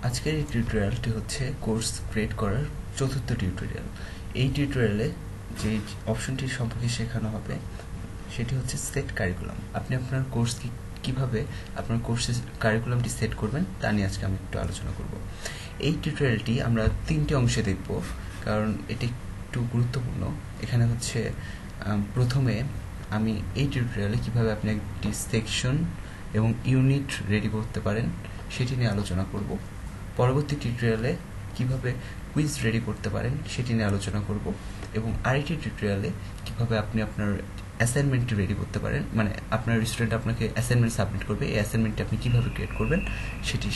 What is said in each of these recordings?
আজকের এই টিউটোরিয়ালটি হচ্ছে কোর্স ক্রিয়েট করার চতুর্থ টিউটোরিয়াল। এই টিউটোরিয়ালে যে অপশনটি সম্পর্কে শেখানো হবে সেটি হচ্ছে সেট কারিকুলাম। আপনি আপনার কোর্সকে কীভাবে আপনার কোর্সের কারিকুলামটি সেট করবেন তা নিয়ে আজকে আমি একটু আলোচনা করব। এই টিউটোরিয়ালটি আমরা তিনটি অংশে দেখব, কারণ এটি একটু গুরুত্বপূর্ণ। এখানে হচ্ছে প্রথমে আমি এই টিউটোরিয়ালে কীভাবে আপনি একটি সেকশন এবং ইউনিট রেডি করতে পারেন সেটি নিয়ে আলোচনা করব। পরবর্তী টিউটোরিয়ালে কিভাবে কুইজ রেডি করতে পারেন সেটি নিয়ে আলোচনা করব, এবং আরেকটি টিউটোরিয়ালে কিভাবে আপনি আপনার অ্যাসাইনমেন্টটি রেডি করতে পারেন, মানে আপনার স্টুডেন্ট আপনাকে অ্যাসাইনমেন্ট সাবমিট করবে, এই অ্যাসাইনমেন্টটি আপনি কীভাবে ক্রিয়েট করবেন সেটি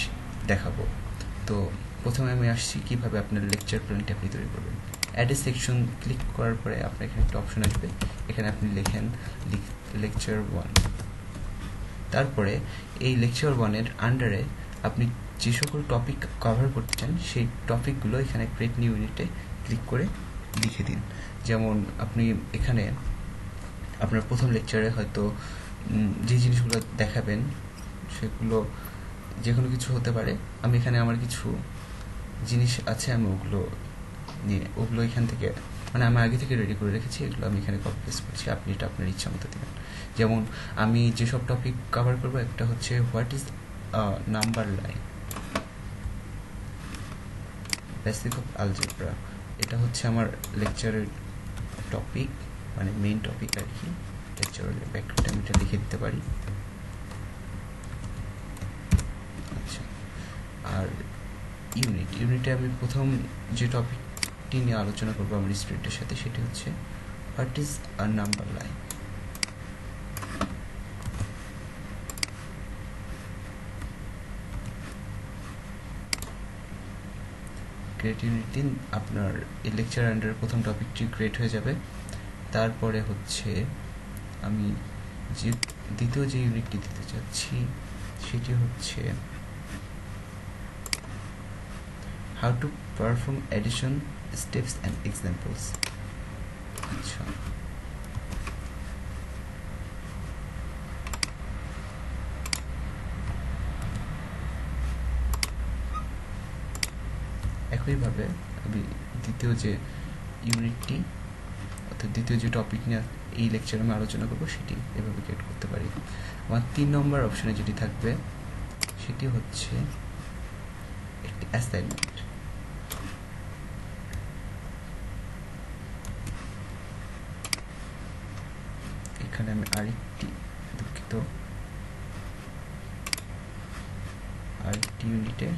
দেখাবো। তো প্রথমে আমি আসছি কীভাবে আপনার লেকচার প্ল্যানটি আপনি তৈরি করবেন। অ্যাড এ সেকশন ক্লিক করার পরে আপনার এখানে একটা অপশন আসবে, এখানে আপনি লেখেন লেকচার 1। তারপরে এই লেকচার 1-এর আন্ডারে আপনি যে সকল টপিক কভার করতে চান সেই টপিকগুলো এখানে ক্রিয়েট নিউ ইউনিটে ক্লিক করে লিখে দিন। যেমন আপনি এখানে আপনার প্রথম লেকচারে হয়তো যে জিনিসগুলো দেখাবেন সেগুলো যে কোনো কিছু হতে পারে। আমি এখানে আমার কিছু জিনিস আছে, আমি ওগুলো এখান থেকে মানে আমি আগে থেকে রেডি করে রেখেছি, এগুলো আমি এখানে কপি পেস্ট করছি। আপনি এটা আপনার ইচ্ছা মতো দেবেন। যেমন আমি যেসব টপিক কভার করবো, একটা হচ্ছে what is number line, basic of algebra. এটা হচ্ছে আমার লেকচারের টপিক, মানে মেইন টপিক আর কি। লেকচারের ব্যাকগ্রাউন্ডে আমি এটা লিখে দিতে পারি। আচ্ছা, আর ইউনিটে আমি প্রথম যে টপিকটি নিয়ে আলোচনা করবো আমার স্টুডেন্টের সাথে সেটি হচ্ছে what is a number line. Create unit আপনার এই লেকচার আন্ডারের প্রথম টপিকটি ক্রিয়েট হয়ে যাবে। তারপরে হচ্ছে আমি যে দ্বিতীয় যে ইউনিটটি দিতে চাচ্ছি সেটি হচ্ছে how to perform addition steps and examples. আচ্ছা, একইভাবে আমি দ্বিতীয় যে ইউনিটটি অর্থাৎ দ্বিতীয় যে টপিক নিয়ে এই লেকচারে আমি আলোচনা করবো সেটি এভাবে ক্রিয়েট করতে পারি। আমার 3 নম্বর অপশনে যেটি থাকবে সেটি হচ্ছে একটি অ্যাসাইনমেন্ট। এখানে আমি আরেকটি ইউনিটে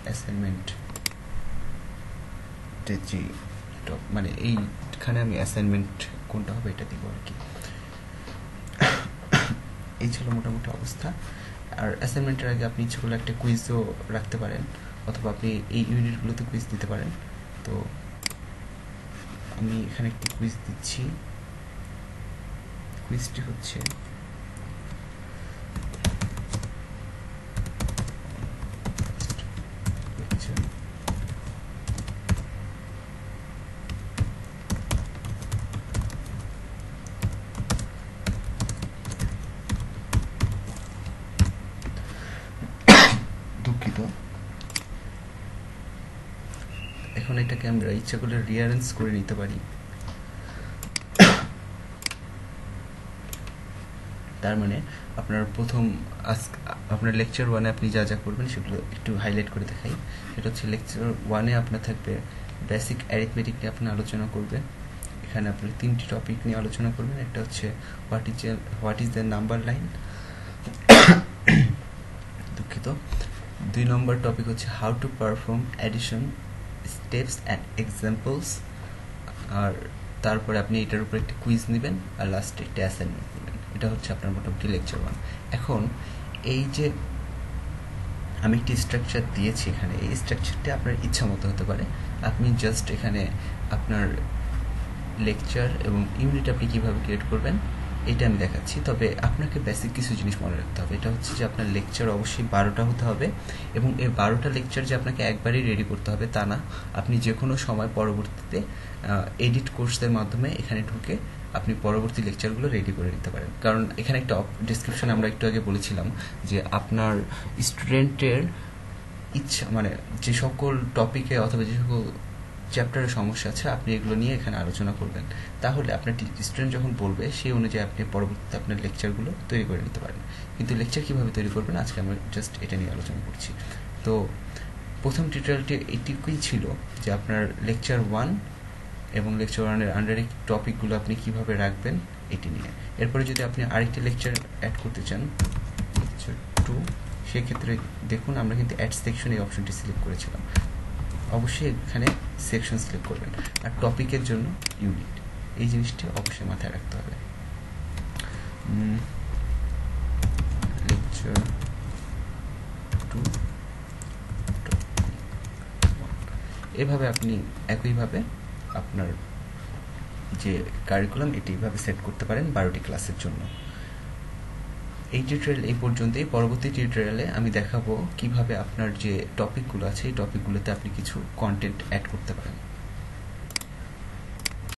অ্যাসাইনমেন্ট যে মানে এইখানে আমি অ্যাসাইনমেন্ট কোনটা হবে এটা দিব আর কি। এই ছিল মোটামুটি অবস্থা। আর অ্যাসাইনমেন্টের আগে আপনি ইচ্ছে করলে একটা কুইজও রাখতে পারেন, অথবা আপনি এই ইউনিটগুলোতে কুইজ দিতে পারেন। তো আমি এখানে একটি কুইজ দিচ্ছি। কুইজটি হচ্ছে এখন এটাকে আমরা ইচ্ছা করলে রিঅ্যারেঞ্জ করে নিতে পারি। তার মানে আপনার আপনার লেকচার 1-এ আপনি যা যা করবেন সেগুলো একটু হাইলাইট করে দেখাই। সেটা হচ্ছে লেকচার 1-এ আপনার থাকবে বেসিক অ্যারিথমেটিক নিয়ে আপনি আলোচনা করবেন। এখানে আপনি 3টি টপিক নিয়ে আলোচনা করবেন। একটা হচ্ছে what is the number line, দুঃখিত। 2 নম্বর টপিক হচ্ছে how to perform addition steps and examples. আর তারপরে আপনি এটার উপর একটা কুইজ নেবেন, আর লাস্টে একটা অ্যাসাইনমেন্ট নেবেন। এটা হচ্ছে আপনার মোটামুটি লেকচার 1। এখন এই যে আমি একটি স্ট্রাকচার দিয়েছি এখানে, এই স্ট্রাকচারটা আপনার ইচ্ছা মতো হতে পারে। আপনি জাস্ট এখানে আপনার লেকচার এবং ইউনিট আপনি কীভাবে ক্রিয়েট করবেন এটা আমি দেখাচ্ছি। তবে আপনাকে বেসিক কিছু জিনিস মনে রাখতে হবে। এটা হচ্ছে যে আপনার লেকচার অবশ্যই 12টা হতে হবে, এবং এই 12টা লেকচার যে আপনাকে একবারই রেডি করতে হবে তা না। আপনি যে কোনো সময় পরবর্তীতে এডিট কোর্সের মাধ্যমে এখানে ঢুকে আপনি পরবর্তী লেকচারগুলো রেডি করে নিতে পারেন। কারণ এখানে একটা ডিসক্রিপশন আমরা একটু আগে বলেছিলাম যে আপনার স্টুডেন্টের ইচ্ছা, মানে যে সকল টপিকে অথবা যে সকল চ্যাপ্টারের সমস্যা আছে আপনি এগুলো নিয়ে এখানে আলোচনা করবেন। তাহলে আপনার স্টুডেন্ট যখন বলবে সেই অনুযায়ী আপনি পরবর্তীতে আপনার লেকচারগুলো তৈরি করে নিতে পারেন। কিন্তু লেকচার কীভাবে তৈরি করবেন আজকে আমরা জাস্ট এটা নিয়ে আলোচনা করছি। তো প্রথম টিউটোরিয়ালটি এইটুকুই ছিল যে আপনার লেকচার 1 এবং লেকচার 1-এর আন্ডারে টপিকগুলো আপনি কিভাবে রাখবেন এটি নিয়ে। এরপরে যদি আপনি আরেকটি লেকচার অ্যাড করতে চান, লেকচার 2, সেক্ষেত্রে দেখুন আমরা কিন্তু অ্যাড সেকশন এই অপশনটি সিলেক্ট করেছিলাম। অবশ্যই এখানে সেকশন সিলেক্ট করবেন। আর টপিকের জন্য ইউনিট, এই জিনিসটি অবশ্যই মাথায় রাখতে হবে। লেকচার 2 এভাবে আপনি একইভাবে আপনার যে কারিকুলাম এটি এইভাবে সেট করতে পারেন 12টি ক্লাসের জন্য। এই টিউটোরিয়াল এই পর্যন্তই। পরবর্তী টিউটোরিয়ালে আমি দেখাবো কিভাবে আপনার যে টপিকগুলো আছে এই টপিকগুলোতে আপনি কিছু কন্টেন্ট অ্যাড করতে পারেন।